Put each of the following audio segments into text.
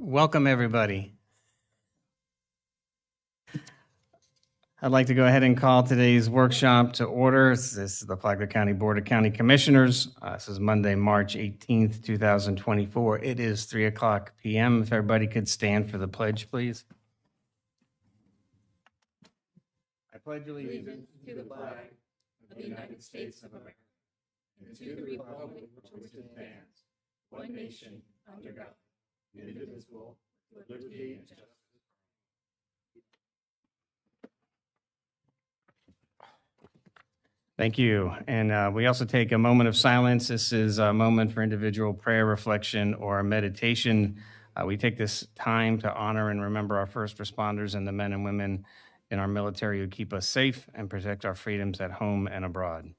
Welcome, everybody. I'd like to go ahead and call today's workshop to order. This is the Flagler County Board of County Commissioners. This is Monday, March 18th, 2024. It is 3:00 p.m. If everybody could stand for the pledge, please. I pledge allegiance to the flag of the United States of America and to the republic for which it stands, one nation, under God, indivisible, with liberty and justice. Thank you. And we also take a moment of silence. This is a moment for individual prayer, reflection, or meditation. We take this time to honor and remember our first responders and the men and women in our military who keep us safe and protect our freedoms at home and abroad.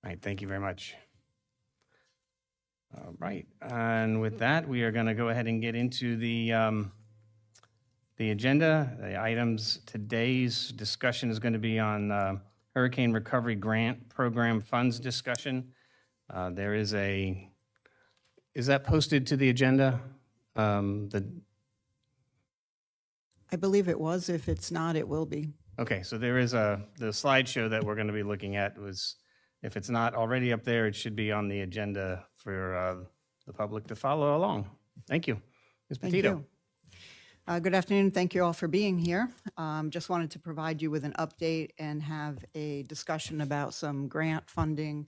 All right, thank you very much. All right, and with that, we are going to go ahead and get into the agenda. The items, today's discussion is going to be on Hurricane Recovery Grant Program Funds discussion. There is is that posted to the agenda? I believe it was. If it's not, it will be. Okay, so there is the slideshow that we're going to be looking at was, if it's not already up there, it should be on the agenda for the public to follow along. Thank you. Ms. Thank Petito. you. Good afternoon. Thank you all for being here. Just wanted to provide you with an update and have a discussion about some grant funding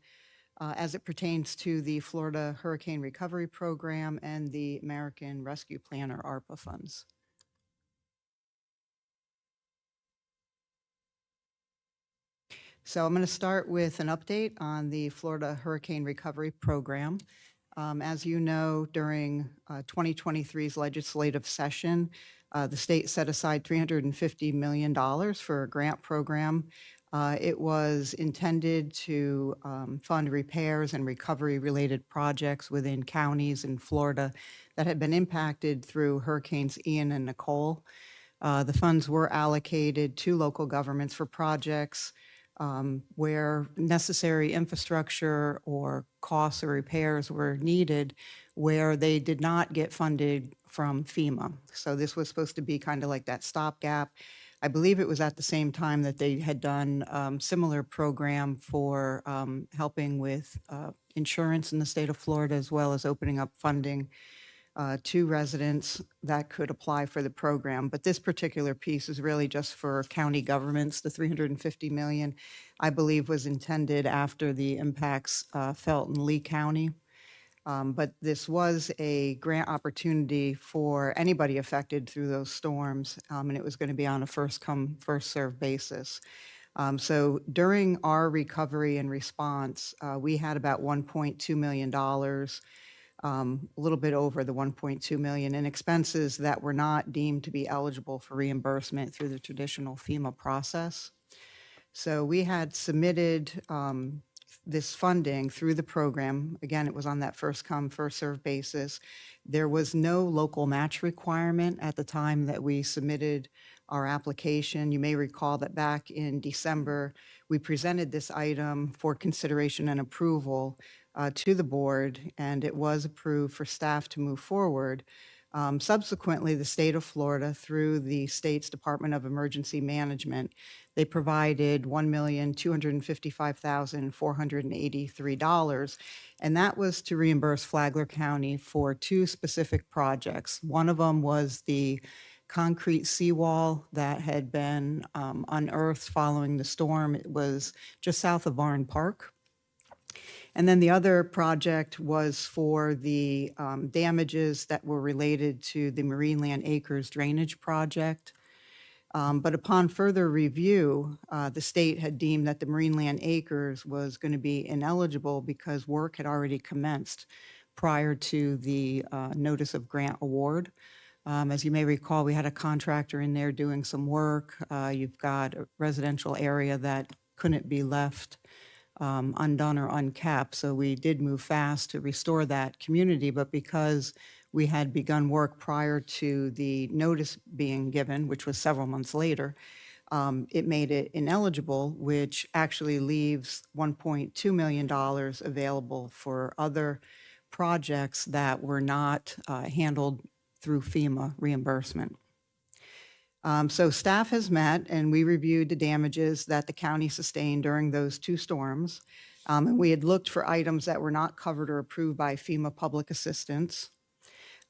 as it pertains to the Florida Hurricane Recovery Program and the American Rescue Plan, or ARPA funds. So I'm going to start with an update on the Florida Hurricane Recovery Program. As you know, during 2023's legislative session, the state set aside $350 million for a grant program. It was intended to fund repairs and recovery-related projects within counties in Florida that had been impacted through Hurricanes Ian and Nicole. The funds were allocated to local governments for projects where necessary infrastructure or costs or repairs were needed, where they did not get funded from FEMA. So this was supposed to be kind of like that stopgap. I believe it was at the same time that they had done similar program for helping with insurance in the state of Florida, as well as opening up funding to residents that could apply for the program. But this particular piece is really just for county governments. The $350 million, I believe, was intended after the impacts felt in Lee County. But this was a grant opportunity for anybody affected through those storms, and it was going to be on a first-come, first-served basis. So during our recovery and response, we had about $1.2 million, a little bit over the $1.2 million in expenses that were not deemed to be eligible for reimbursement through the traditional FEMA process. So we had submitted this funding through the program. Again, it was on that first come, first served basis. There was no local match requirement at the time that we submitted our application. You may recall that back in December, we presented this item for consideration and approval to the board, and it was approved for staff to move forward. Subsequently, the state of Florida, through the state's Department of Emergency Management, they provided $1,255,483, and that was to reimburse Flagler County for two specific projects. One of them was the concrete seawall that had been unearthed following the storm. It was just south of Barn Park. And then the other project was for the damages that were related to the Marine Land Acres drainage project. But upon further review, the state had deemed that the Marine Land Acres was going to be ineligible because work had already commenced prior to the notice of grant award. As you may recall, we had a contractor in there doing some work. You've got a residential area that couldn't be left undone or uncapped. So we did move fast to restore that community, but because we had begun work prior to the notice being given, which was several months later, it made it ineligible, which actually leaves $1.2 million available for other projects that were not handled through FEMA reimbursement. So staff has met and we reviewed the damages that the county sustained during those two storms. And we had looked for items that were not covered or approved by FEMA public assistance.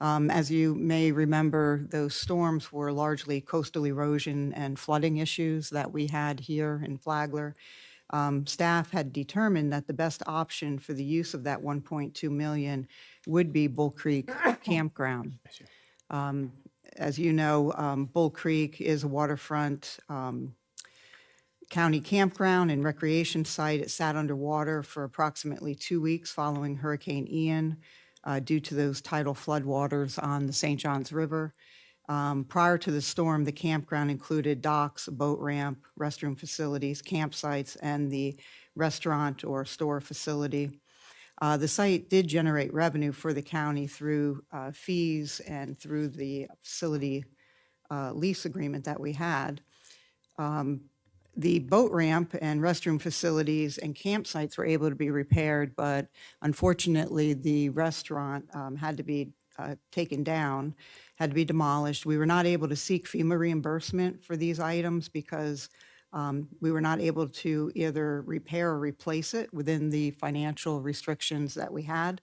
As you may remember, those storms were largely coastal erosion and flooding issues that we had here in Flagler. Staff had determined that the best option for the use of that 1.2 million would be Bull Creek Campground. As you know, Bull Creek is a waterfront county campground and recreation site. It sat underwater for approximately 2 weeks following Hurricane Ian due to those tidal floodwaters on the St. Johns River. Prior to the storm, the campground included docks, a boat ramp, restroom facilities, campsites, and the restaurant or store facility. The site did generate revenue for the county through fees and through the facility lease agreement that we had. The boat ramp and restroom facilities and campsites were able to be repaired, but unfortunately, the restaurant had to be taken down, had to be demolished. We were not able to seek FEMA reimbursement for these items because we were not able to either repair or replace it within the financial restrictions that we had.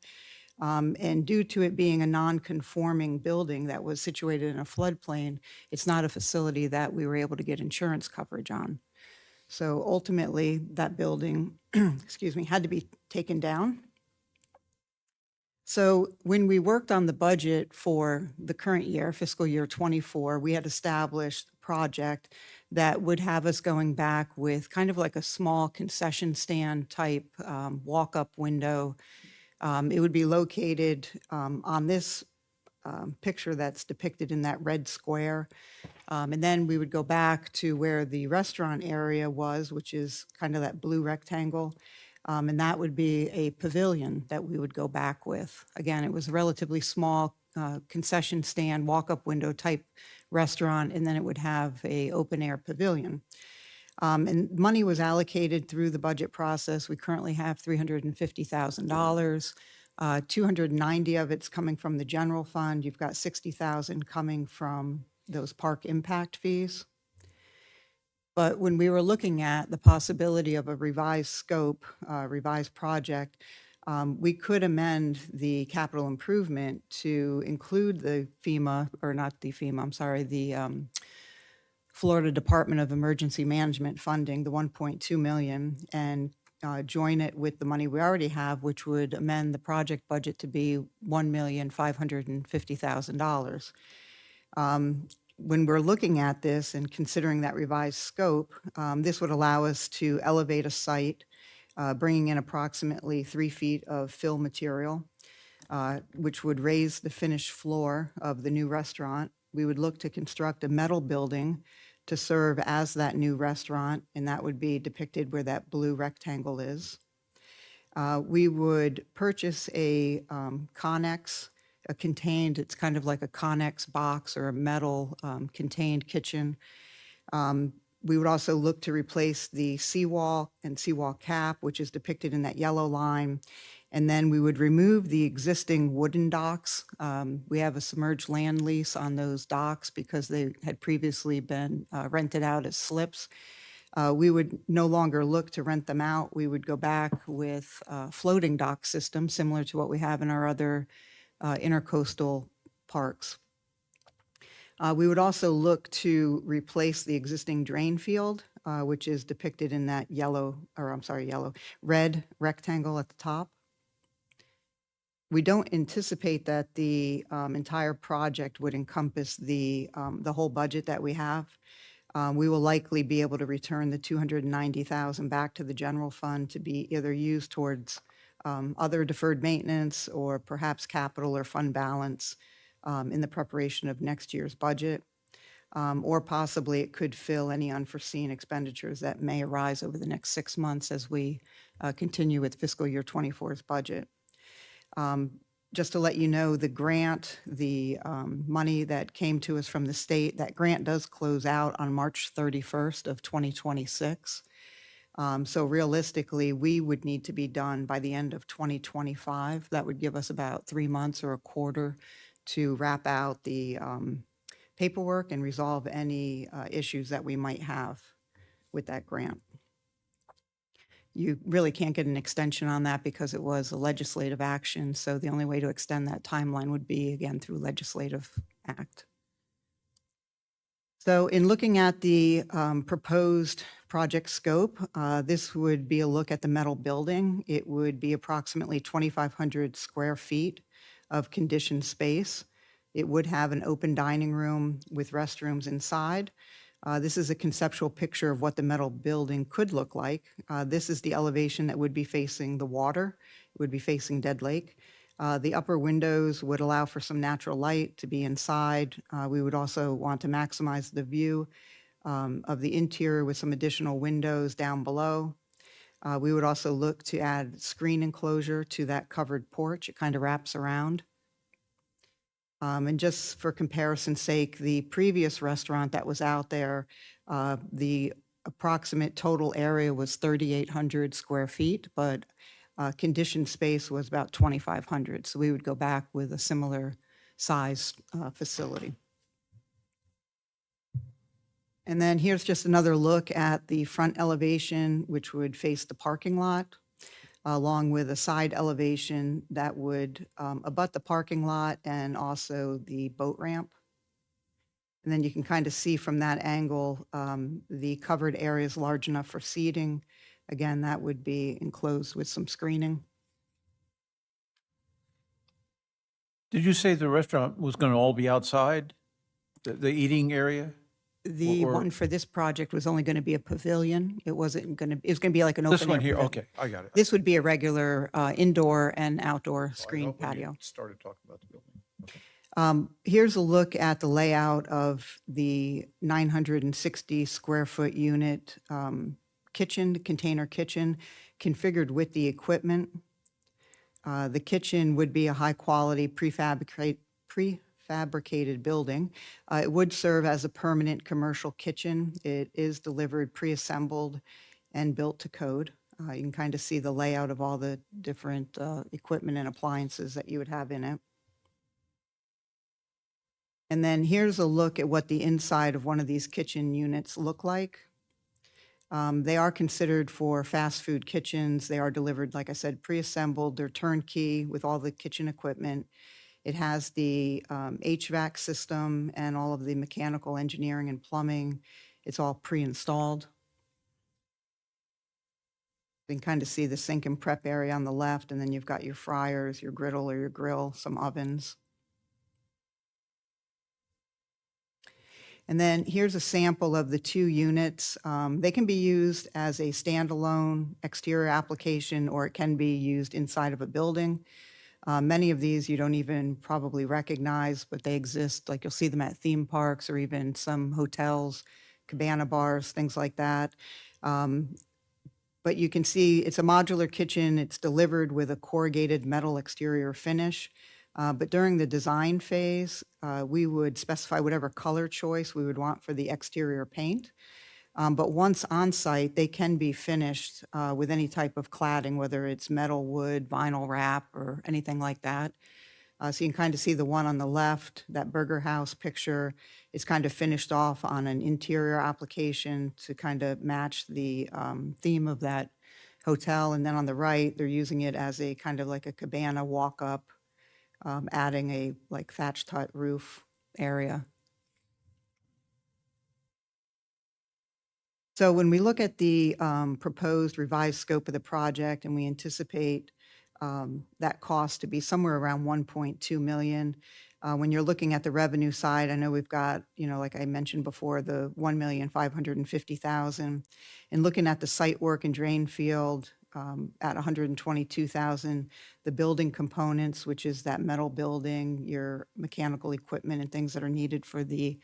And due to it being a non-conforming building that was situated in a floodplain, it's not a facility that we were able to get insurance coverage on. So ultimately, that building, excuse me, had to be taken down. So when we worked on the budget for the current year, fiscal year 24, we had established a project that would have us going back with kind of like a small concession stand type walk-up window. It would be located on this picture that's depicted in that red square. And then we would go back to where the restaurant area was, which is kind of that blue rectangle. And that would be a pavilion that we would go back with. Again, it was a relatively small concession stand, walk-up window type restaurant, and then it would have a open-air pavilion. And money was allocated through the budget process. We currently have $350,000. 290 of it's coming from the general fund. You've got 60,000 coming from those park impact fees. But when we were looking at the possibility of a revised scope, revised project, we could amend the capital improvement to include the FEMA, or not the FEMA, I'm sorry, the Florida Department of Emergency Management funding, the 1.2 million, and join it with the money we already have, which would amend the project budget to be $1,550,000. When we're looking at this and considering that revised scope, this would allow us to elevate a site, bringing in approximately 3 feet of fill material, which would raise the finished floor of the new restaurant. We would look to construct a metal building to serve as that new restaurant, and that would be depicted where that blue rectangle is. We would purchase a Connex, it's kind of like a Connex box or a metal contained kitchen. We would also look to replace the seawall and seawall cap, which is depicted in that yellow line. And then we would remove the existing wooden docks. We have a submerged land lease on those docks because they had previously been rented out as slips. We would no longer look to rent them out. We would go back with a floating dock system similar to what we have in our other intercoastal parks. We would also look to replace the existing drain field, which is depicted in that red rectangle at the top. We don't anticipate that the entire project would encompass the whole budget that we have. We will likely be able to return the $290,000 back to the general fund to be either used towards other deferred maintenance or perhaps capital or fund balance in the preparation of next year's budget. Or possibly it could fill any unforeseen expenditures that may arise over the next 6 months as we continue with fiscal year 24's budget. Just to let you know, the grant, the money that came to us from the state, that grant does close out on March 31st of 2026. So realistically, we would need to be done by the end of 2025. That would give us about 3 months or a quarter to wrap out the paperwork and resolve any issues that we might have with that grant. You really can't get an extension on that because it was a legislative action. So the only way to extend that timeline would be, again, through legislative act. So in looking at the proposed project scope, this would be a look at the metal building. It would be approximately 2,500 square feet of conditioned space. It would have an open dining room with restrooms inside. This is a conceptual picture of what the metal building could look like. This is the elevation that would be facing the water. It would be facing Dead Lake. The upper windows would allow for some natural light to be inside. We would also want to maximize the view of the interior with some additional windows down below. We would also look to add screen enclosure to that covered porch. It kind of wraps around. And just for comparison's sake, the previous restaurant that was out there, the approximate total area was 3,800 square feet, but conditioned space was about 2,500. So we would go back with a similar size facility. And then here's just another look at the front elevation, which would face the parking lot, along with a side elevation that would abut the parking lot and also the boat ramp. And then you can kind of see from that angle, the covered area is large enough for seating. Again, that would be enclosed with some screening. Did you say the restaurant was going to all be outside, the eating area? The Or- one for this project was only going to be a pavilion. It wasn't going to, it was going to be like an open. This one air here, pavilion. okay, I got it. This would be a regular indoor and outdoor Oh, I screen thought when you patio. started talking about the building. Okay. Here's a look at the layout of the 960 square foot unit kitchen, container kitchen, configured with the equipment. The kitchen would be a high-quality prefabricated building. It would serve as a permanent commercial kitchen. It is delivered pre-assembled and built to code. You can kind of see the layout of all the different equipment and appliances that you would have in it. And then here's a look at what the inside of one of these kitchen units look like. They are considered for fast food kitchens. They are delivered, like I said, pre-assembled. They're turnkey with all the kitchen equipment. It has the HVAC system and all of the mechanical engineering and plumbing. It's all pre-installed. You can kind of see the sink and prep area on the left, and then you've got your fryers, your griddle or your grill, some ovens. And then here's a sample of the two units. They can be used as a standalone exterior application, or it can be used inside of a building. Many of these you don't even probably recognize, but they exist. Like you'll see them at theme parks or even some hotels, cabana bars, things like that. But you can see it's a modular kitchen. It's delivered with a corrugated metal exterior finish. But during the design phase, we would specify whatever color choice we would want for the exterior paint. But once on site, they can be finished with any type of cladding, whether it's metal, wood, vinyl wrap, or anything like that. So you can kind of see the one on the left, that Burger House picture is kind of finished off on an interior application to kind of match the theme of that hotel. And then on the right, they're using it as a kind of like a cabana walk-up, adding a like thatched hut roof area. So when we look at the proposed revised scope of the project, and we anticipate that cost to be somewhere around 1.2 million. When you're looking at the revenue side, I know we've got, like I mentioned before, the 1,550,000. And looking at the site work and drain field at 122,000, the building components, which is that metal building, your mechanical equipment and things that are needed for the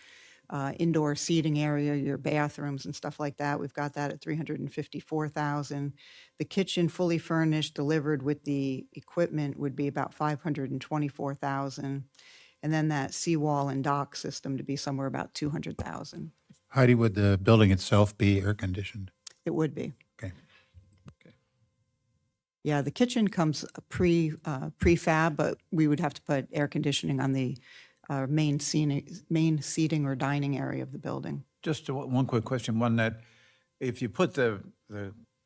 indoor seating area, your bathrooms and stuff like that. We've got that at $354,000. The kitchen fully furnished, delivered with the equipment would be about $524,000. And then that seawall and dock system to be somewhere about $200,000. Heidi, would the building itself be air conditioned? It would be. Okay. Yeah, the kitchen comes prefab, but we would have to put air conditioning on the main seating or dining area of the building. Just one quick question, one that if you put the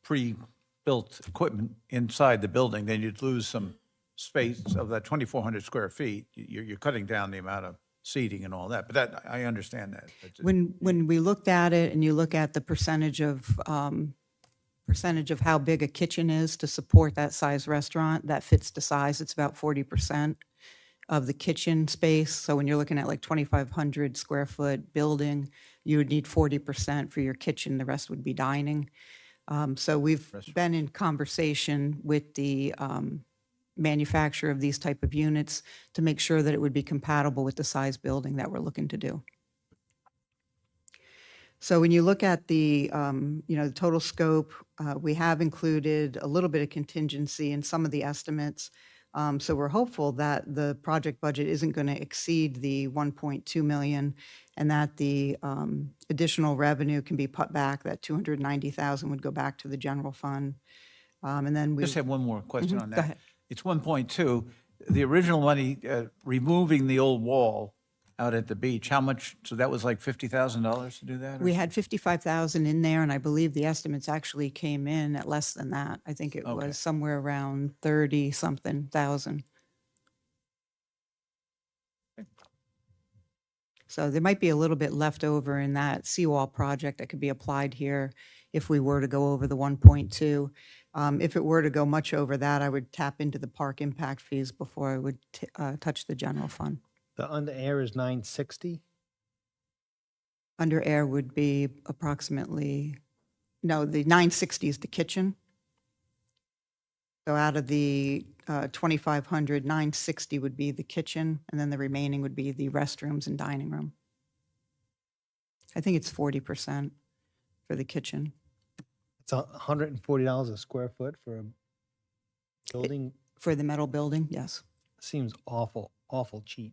pre-built equipment inside the building, then you'd lose some space of that 2,400 square feet. You're cutting down the amount of seating and all that, but that, I understand that. That's just- When we looked at it and you look at the percentage of how big a kitchen is to support that size restaurant, that fits the size. It's about 40% of the kitchen space. So when you're looking at like 2,500 square foot building, you would need 40% for your kitchen. The rest would be dining. So we've been in conversation with the manufacturer of these type of units to make sure that it would be compatible with the size building that we're looking to do. So when you look at the, the total scope, we have included a little bit of contingency in some of the estimates. So we're hopeful that the project budget isn't going to exceed the 1.2 million and that the additional revenue can be put back, that 290,000 would go back to the general fund. And then we Just have one more question on that. Go ahead. It's 1.2. The original money, removing the old wall out at the beach, how much, so that was like $50,000 to do that? or We had 55,000 in there, and I believe the estimates actually came in at less than that. I think it Okay. was somewhere around 30-something thousand. So there might be a little bit left over in that seawall project that could be applied here if we were to go over the 1.2. If it were to go much over that, I would tap into the park impact fees before I would touch the general fund. The under air is 960. Under air would be approximately, no, the 960 is the kitchen. So out of the 2,500, 960 would be the kitchen, and then the remaining would be the restrooms and dining room. I think it's 40% for the kitchen. It's $140 a square foot for a building. For the metal building, yes. Seems awful cheap.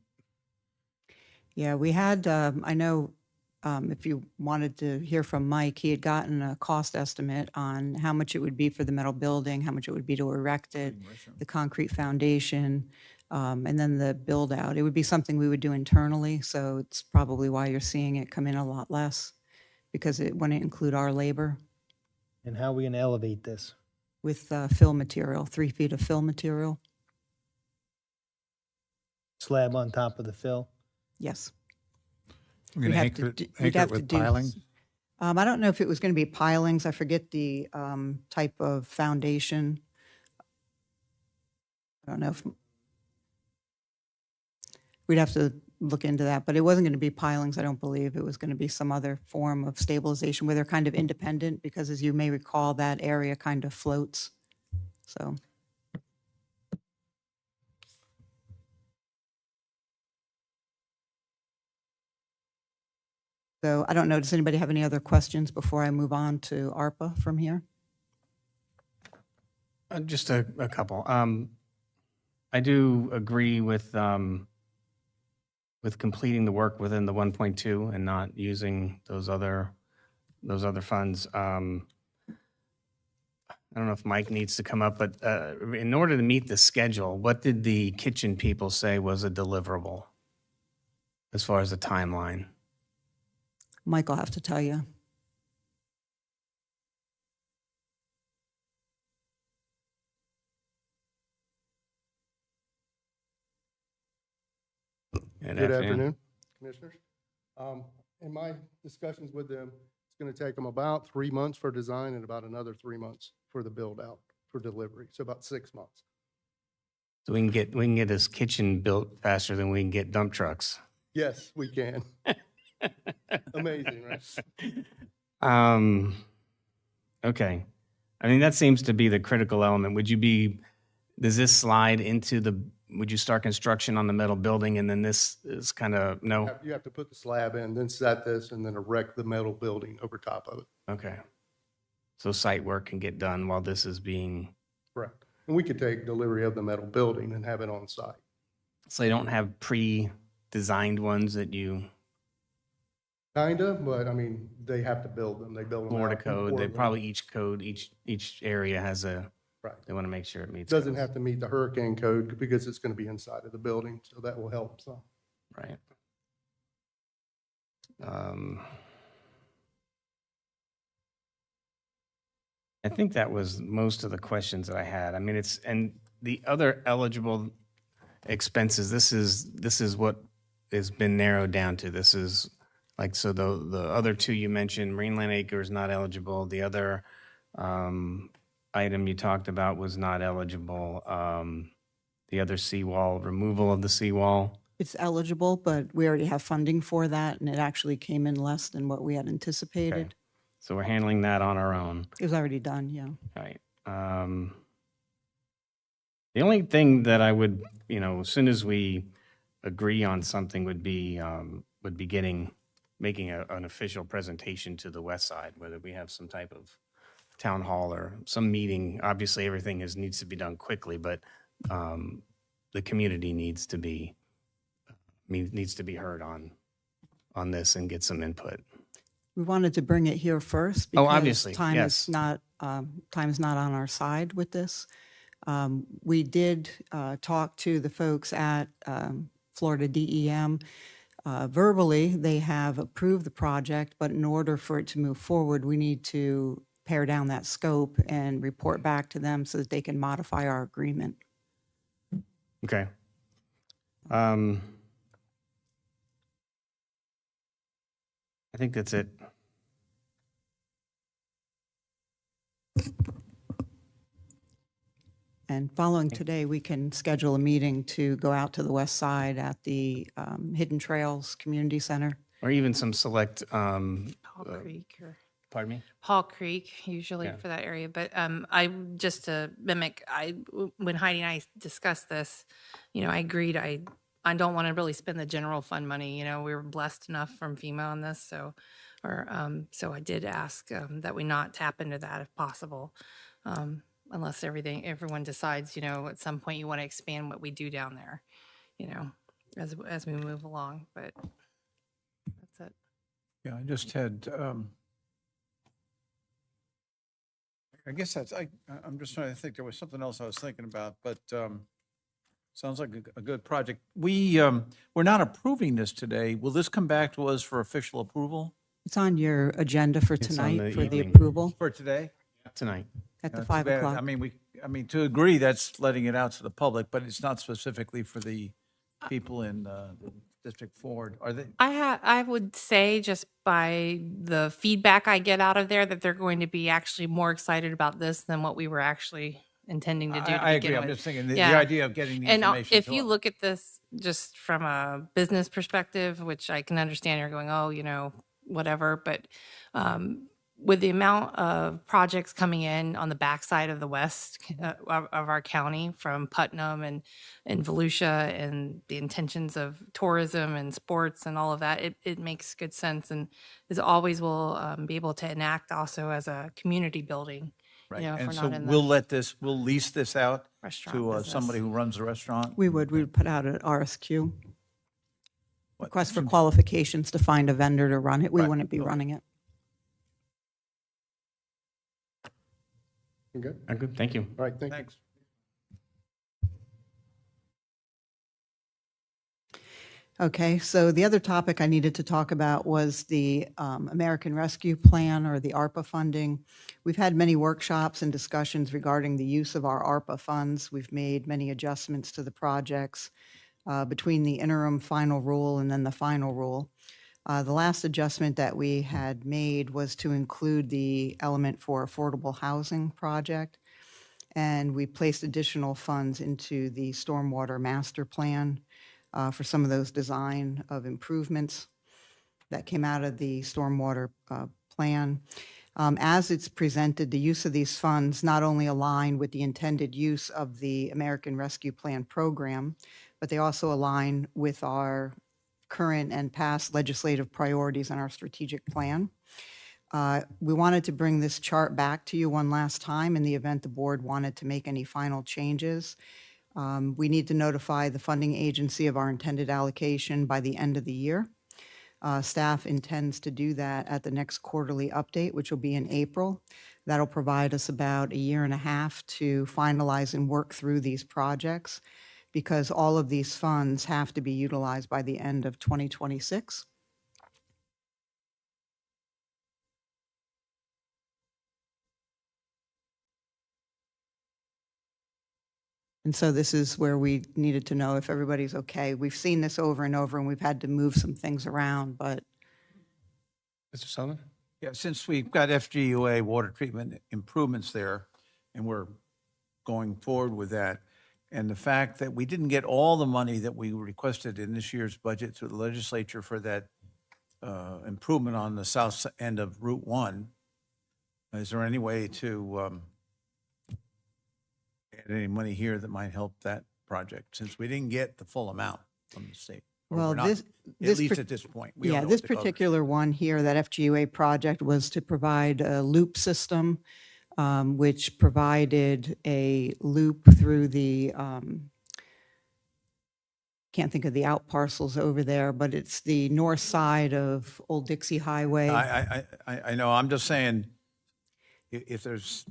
Yeah, we had, I know if you wanted to hear from Mike, he had gotten a cost estimate on how much it would be for the metal building, how much it would be to erect it, the concrete foundation, and then the build out. It would be something we would do internally, so it's probably why you're seeing it come in a lot less, because it wouldn't include our labor And how are we going to elevate this? with fill material, 3 feet of fill material. Slab on top of the fill? Yes. We're going to We'd have anchor to it, do- we'd anchor have it to with do- pilings? I don't know if it was going to be pilings. I forget the type of foundation. I don't know if, we'd have to look into that, but it wasn't going to be pilings, I don't believe. It was going to be some other form of stabilization where they're kind of independent, because as you may recall, that area kind of floats. So, I don't know, does anybody have any other questions before I move on to ARPA from here? Just a couple. I do agree with completing the work within the 1.2 and not using those other funds. I don't know if Mike needs to come up, but in order to meet the schedule, what did the kitchen people say was a deliverable as far as the timeline? Mike will have to tell you. Good afternoon, Commissioners. In my discussions with them, it's going to take them about 3 months for design and about another 3 months for the build out for delivery. So about 6 months. So we can get this kitchen built faster than we can get dump trucks. Yes, we can. Amazing, right? Okay. I mean, that seems to be the critical element. Does this slide into would you start construction on the metal building and then this is kind of, no? You have to put the slab in, then set this, and then erect the metal building over top of it. Okay. So site work can get done while this is being, Correct. And we could take delivery of the metal building and have it on site. so they don't have pre-designed ones that you, Kinda, but I mean, they have to build them. They build them Florida out in code, they Portland. probably each area has a, Right. they want to make sure it meets. Doesn't codes. have to meet the hurricane code because it's going to be inside of the building, so that will help some. Right. Um, I think that was most of the questions that I had. I mean, it's, and the other eligible expenses, this is what has been narrowed down to. This is like, so the other two you mentioned, Marineland Acres not eligible. The other item you talked about was not eligible. The other seawall, removal of the seawall. It's eligible, but we already have funding for that, and it actually came in less than what we had anticipated. So we're handling that on our own. It was already done, yeah. Right. The only thing that I would, as soon as we agree on something would be making an official presentation to the west side, whether we have some type of town hall or some meeting. Obviously, everything needs to be done quickly, but the community needs to be heard on this and get some input. We wanted to bring it here first Oh, because obviously, time yes. is not on our side with this. We did talk to the folks at Florida DEM. Verbally, they have approved the project, but in order for it to move forward, we need to pare down that scope and report back to them so that they can modify our agreement. Okay. I think that's it. And following today, we can schedule a meeting to go out to the west side at the Hidden Trails Community Center. Or even some select, Paul Creek or pardon me? Paul Creek usually Yeah. for that area. But I just to mimic, when Heidi and I discussed this, I agreed. I don't want to really spend the general fund money. We were blessed enough from FEMA on this, so I did ask that we not tap into that if possible, unless everyone decides, at some point you want to expand what we do down there, as we move along. But that's it. Yeah, I just had, I guess I'm just trying to think, there was something else I was thinking about, but sounds like a good project. We're not approving this today. Will this come back to us for official approval? It's on your agenda for It's on tonight the for the evening. approval For today? Tonight. at the Too 5 bad. o'clock. I mean, to agree, that's letting it out to the public, but it's not specifically for the people in District 4. Are they? I would say just by the feedback I get out of there that they're going to be actually more excited about this than what we were actually intending to do to I begin agree. I'm with. just thinking the Yeah. idea of getting the And information. if to you them. look at this just from a business perspective, which I can understand, you're going, oh, whatever. But with the amount of projects coming in on the backside of the west of our county, from Putnam and Volusia, and the intentions of tourism and sports and all of that, it makes good sense, and as always will be able to enact also as a community building. Right. If we're And so not in we'll the we'll lease this out restaurant to business. somebody who runs the restaurant? We would put out an RSQ, What- request for qualifications to find a vendor to run it. We Right. wouldn't be Okay. running it. You good? Good, thank you. All right, thank you. Thanks. Okay, so the other topic I needed to talk about was the American Rescue Plan, or the ARPA funding. We've had many workshops and discussions regarding the use of our ARPA funds. We've made many adjustments to the projects between the interim final rule and then the final rule. The last adjustment that we had made was to include the element for affordable housing project, and we placed additional funds into the stormwater master plan for some of those design of improvements that came out of the stormwater plan. As it's presented, the use of these funds not only align with the intended use of the American Rescue Plan program, but they also align with our current and past legislative priorities and our strategic plan. We wanted to bring this chart back to you one last time in the event the board wanted to make any final changes. We need to notify the funding agency of our intended allocation by the end of the year. Staff intends to do that at the next quarterly update, which will be in April. That'll provide us about a year and a half to finalize and work through these projects, because all of these funds have to be utilized by the end of 2026. And so this is where we needed to know if everybody's okay. We've seen this over and over, and we've had to move some things around, but Mr. Sullivan? Yeah, since we've got FGUA water treatment improvements there, and we're going forward with that, and the fact that we didn't get all the money that we requested in this year's budget through the legislature for that improvement on the south end of Route 1, is there any way to add any money here that might help that project, since we didn't get the full amount from the state? Or well, we're not, this at least par- at this point. We don't yeah, know this what the colors- particular one here, that FGUA project, was to provide a loop system, which provided a loop through the, can't think of the out parcels over there, but it's the north side of Old Dixie Highway. I know, I'm just saying, if there's,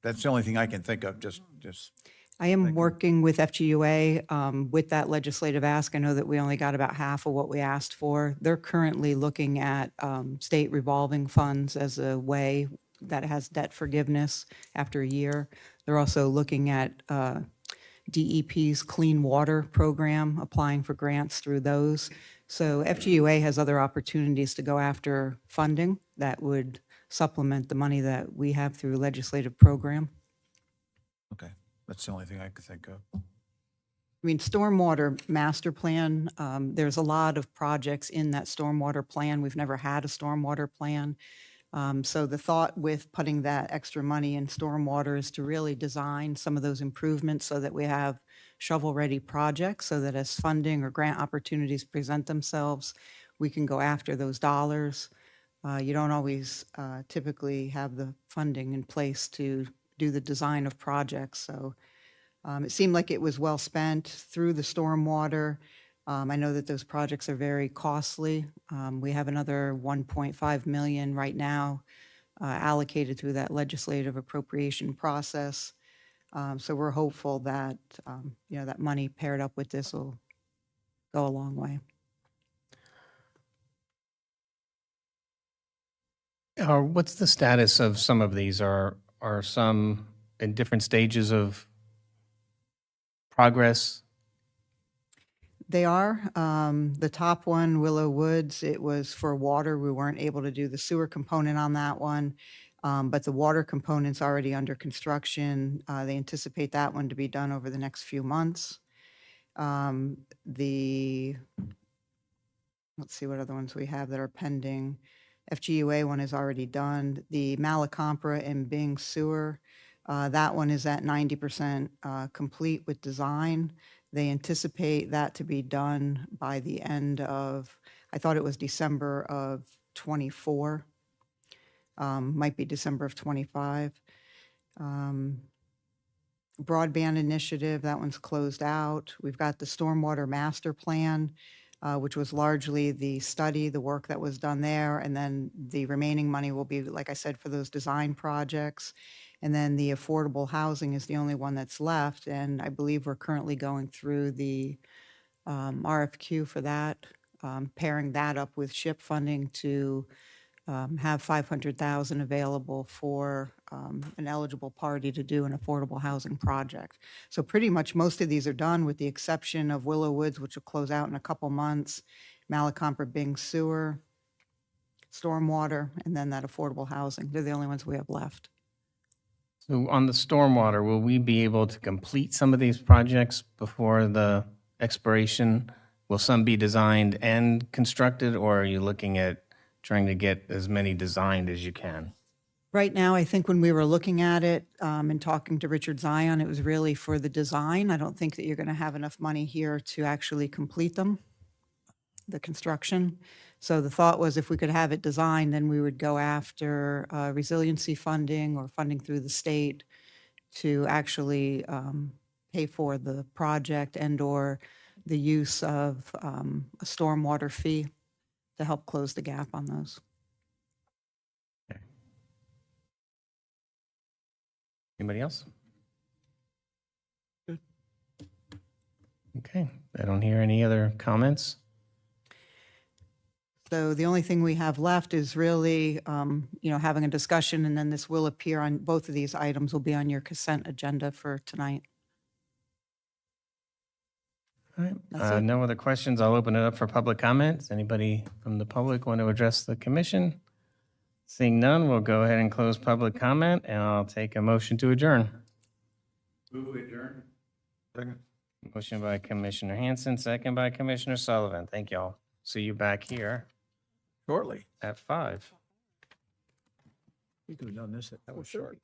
that's the only thing I can think of, just. I am Thank you. working with FGUA with that legislative ask. I know that we only got about half of what we asked for. They're currently looking at state revolving funds as a way that has debt forgiveness after a year. They're also looking at DEP's Clean Water Program, applying for grants through those. So FGUA has other opportunities to go after funding that would supplement the money that we have through legislative program. Okay, that's the only thing I could think of. I mean, stormwater master plan, there's a lot of projects in that stormwater plan. We've never had a stormwater plan. So the thought with putting that extra money in stormwater is to really design some of those improvements so that we have shovel-ready projects, so that as funding or grant opportunities present themselves, we can go after those dollars. You don't always typically have the funding in place to do the design of projects. So it seemed like it was well spent through the stormwater. I know that those projects are very costly. We have another 1.5 million right now allocated through that legislative appropriation process. So we're hopeful that, that money paired up with this will go a long way. What's the status of some of these? Are some in different stages of progress? They are. The top one, Willow Woods, it was for water. We weren't able to do the sewer component on that one. But the water component's already under construction. They anticipate that one to be done over the next few months. Let's see what other ones we have that are pending. FGUA one is already done. The Malacompra and Bing sewer, that one is at 90% complete with design. They anticipate that to be done by the end of, I thought it was December of '24. Might be December of '25. Broadband initiative, that one's closed out. We've got the stormwater master plan, which was largely the study, the work that was done there. And then the remaining money will be, like I said, for those design projects. And then the affordable housing is the only one that's left. And I believe we're currently going through the RFQ for that, pairing that up with SHIP funding to have $500,000 available for an eligible party to do an affordable housing project. So pretty much most of these are done, with the exception of Willow Woods, which will close out in a couple months, Malacompra Bing sewer, stormwater, and then that affordable housing. They're the only ones we have left. So on the stormwater, will we be able to complete some of these projects before the expiration? Will some be designed and constructed, or are you looking at trying to get as many designed as you can? Right now, I think when we were looking at it and talking to Richard Zion, it was really for the design. I don't think that you're going to have enough money here to actually complete them, the construction. So the thought was if we could have it designed, then we would go after resiliency funding or funding through the state to actually pay for the project and/or the use of a stormwater fee to help close the gap on those. Anybody else? Okay, I don't hear any other comments. So the only thing we have left is really, having a discussion, and then this will appear on, both of these items will be on your consent agenda for tonight. All right, That's it. no other questions. I'll open it up for public comments. Anybody from the public want to address the commission? Seeing none, we'll go ahead and close public comment, and I'll take a motion to adjourn. Second. Motion by Commissioner Hanson, second by Commissioner Sullivan. Thank you all. See you back here Shortly. at 5. We could have done this at 4:30.